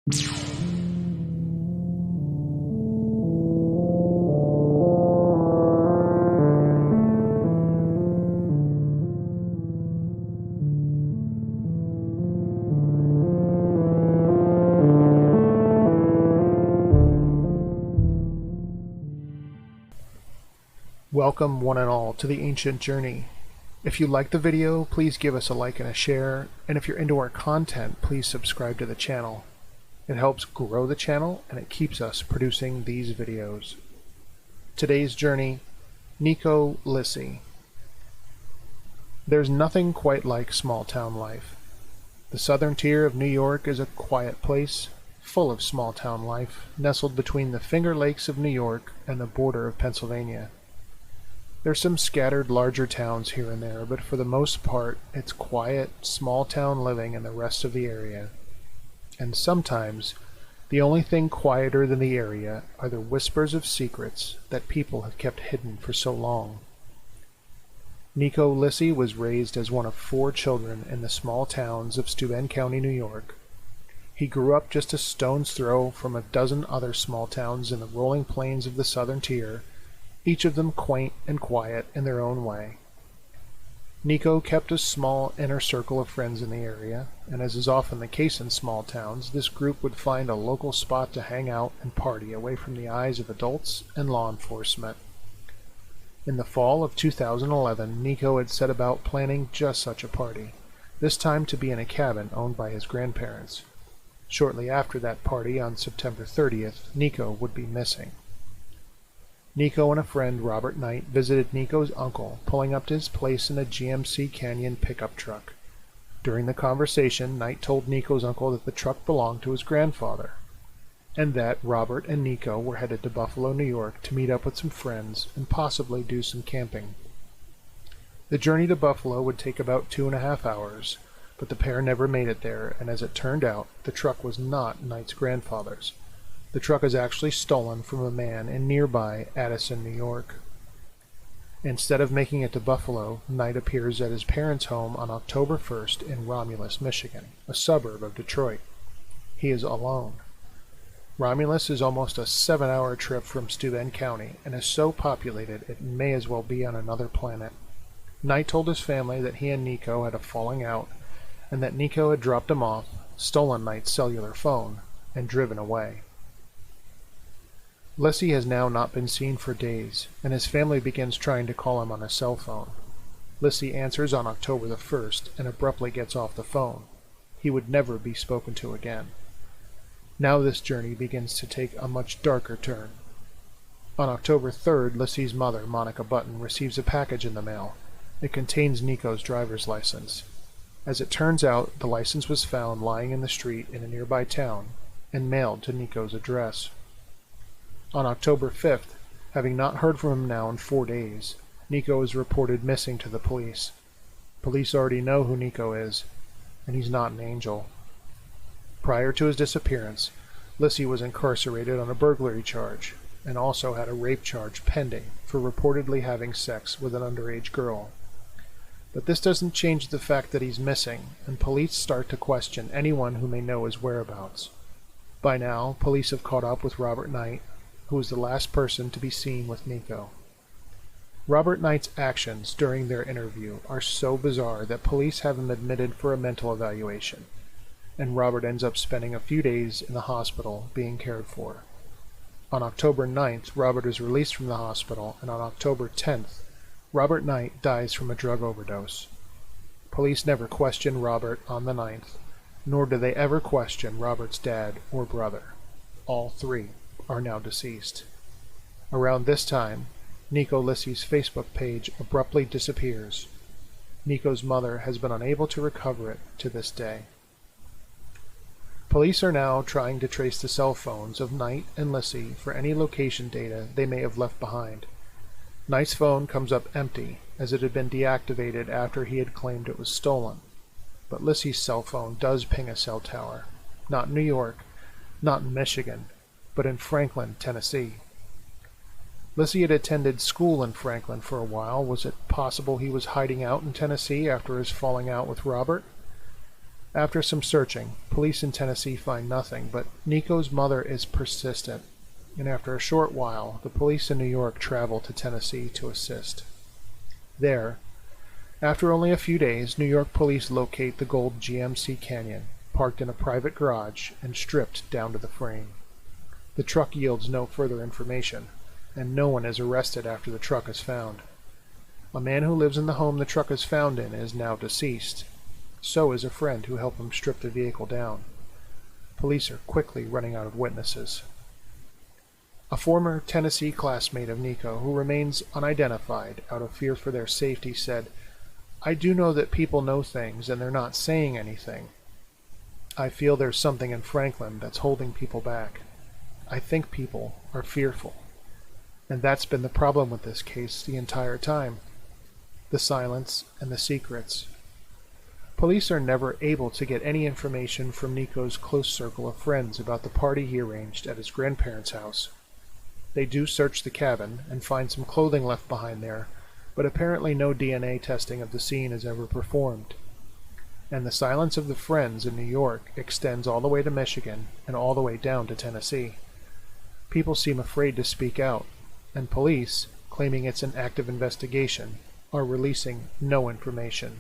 Welcome one and all to the Ancient Journey. If you like the video, please give us a like and a share, and if you're into our content, please subscribe to the channel. It helps grow the channel and it keeps us producing these videos. Today's journey, Nieko Lisi. There's nothing quite like small town life. The southern tier of New York is a quiet place, full of small town life, nestled between the Finger Lakes of New York and the border of Pennsylvania. There's some scattered larger towns here and there, but for the most part, it's quiet, small town living in the rest of the area. And sometimes, the only thing quieter than the area are the whispers of secrets that people have kept hidden for so long. Nieko Lisi was raised as one of 4 children in the small towns of Steuben County, New York. He grew up just a stone's throw from a dozen other small towns in the rolling plains of the southern tier, each of them quaint and quiet in their own way. Nieko kept a small inner circle of friends in the area, and as is often the case in small towns, this group would find a local spot to hang out and party away from the eyes of adults and law enforcement. In the fall of 2011, Nieko had set about planning just such a party, this time to be in a cabin owned by his grandparents. Shortly after that party, on September 30th, Nieko would be missing. Nieko and a friend, Robert Knight, visited Niko's uncle, pulling up to his place in a GMC Canyon pickup truck. During the conversation, Knight told Niko's uncle that the truck belonged to his grandfather, and that Robert and Nieko were headed to Buffalo, New York to meet up with some friends and possibly do some camping. The journey to Buffalo would take about 2.5 hours, but the pair never made it there, and as it turned out, the truck was not Knight's grandfather's. The truck is actually stolen from a man in nearby Addison, New York. Instead of making it to Buffalo, Knight appears at his parents' home on October 1st in Romulus, Michigan, a suburb of Detroit. He is alone. Romulus is almost a 7-hour trip from Steuben County and is so populated it may as well be on another planet. Knight told his family that he and Nieko had a falling out and that Nieko had dropped him off, stolen Knight's cellular phone, and driven away. Lisi has now not been seen for days, and his family begins trying to call him on his cell phone. Lisi answers on October the 1st and abruptly gets off the phone. He would never be spoken to again. Now this journey begins to take a much darker turn. On October 3rd, Lisi's mother, Monica Button, receives a package in the mail. It contains Niko's driver's license. As it turns out, the license was found lying in the street in a nearby town and mailed to Niko's address. On October 5th, having not heard from him now in 4 days, Nieko is reported missing to the police. Police already know who Nieko is, and he's not an angel. Prior to his disappearance, Lisi was incarcerated on a burglary charge, and also had a rape charge pending for reportedly having sex with an underage girl. But this doesn't change the fact that he's missing, and police start to question anyone who may know his whereabouts. By now, police have caught up with Robert Knight, who was the last person to be seen with Nieko. Robert Knight's actions during their interview are so bizarre that police have him admitted for a mental evaluation, and Robert ends up spending a few days in the hospital being cared for. On October 9th, Robert is released from the hospital, and on October 10th, Robert Knight dies from a drug overdose. Police never question Robert on the 9th, nor do they ever question Robert's dad or brother. All 3 are now deceased. Around this time, Nieko Lisi's Facebook page abruptly disappears. Niko's mother has been unable to recover it to this day. Police are now trying to trace the cell phones of Knight and Lisi for any location data they may have left behind. Knight's phone comes up empty, as it had been deactivated after he had claimed it was stolen. But Lisi's cell phone does ping a cell tower. Not in New York, not in Michigan, but in Franklin, Tennessee. Lisi had attended school in Franklin for a while. Was it possible he was hiding out in Tennessee after his falling out with Robert? After some searching, police in Tennessee find nothing, but Nico's mother is persistent, and after a short while, the police in New York travel to Tennessee to assist. There, after only a few days, New York police locate the gold GMC Canyon, parked in a private garage and stripped down to the frame. The truck yields no further information, and no one is arrested after the truck is found. A man who lives in the home the truck is found in is now deceased. So is a friend who helped him strip the vehicle down. Police are quickly running out of witnesses. A former Tennessee classmate of Nieko, who remains unidentified out of fear for their safety, said, "I do know that people know things and they're not saying anything. I feel there's something in Franklin that's holding people back. I think people are fearful. And that's been the problem with this case the entire time. The silence and the secrets." Police are never able to get any information from Nico's close circle of friends about the party he arranged at his grandparents' house. They do search the cabin and find some clothing left behind there, but apparently no DNA testing of the scene is ever performed. And the silence of the friends in New York extends all the way to Michigan and all the way down to Tennessee. People seem afraid to speak out, and police, claiming it's an active investigation, are releasing no information.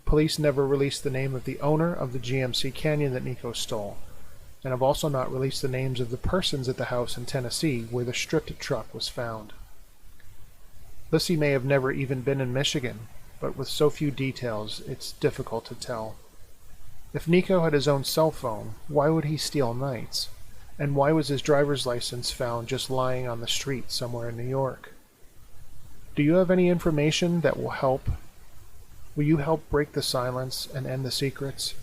Police never released the name of the owner of the GMC Canyon that Nieko stole, and have also not released the names of the persons at the house in Tennessee where the stripped truck was found. Lisi may have never even been in Michigan, but with so few details, it's difficult to tell. If Nieko had his own cell phone, why would he steal nights? And why was his driver's license found just lying on the street somewhere in New York? Do you have any information that will help? Will you help break the silence and end the secrets?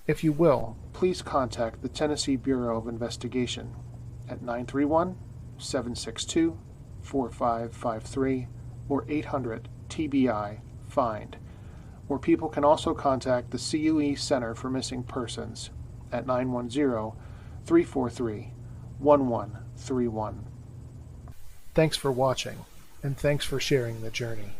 If you will, please contact the Tennessee Bureau of Investigation at 931-762-4553 or 800-TBI-FIND, or people can also contact the CUE Center for Missing Persons at 910-343-1131. Thanks for watching, and thanks for sharing the journey.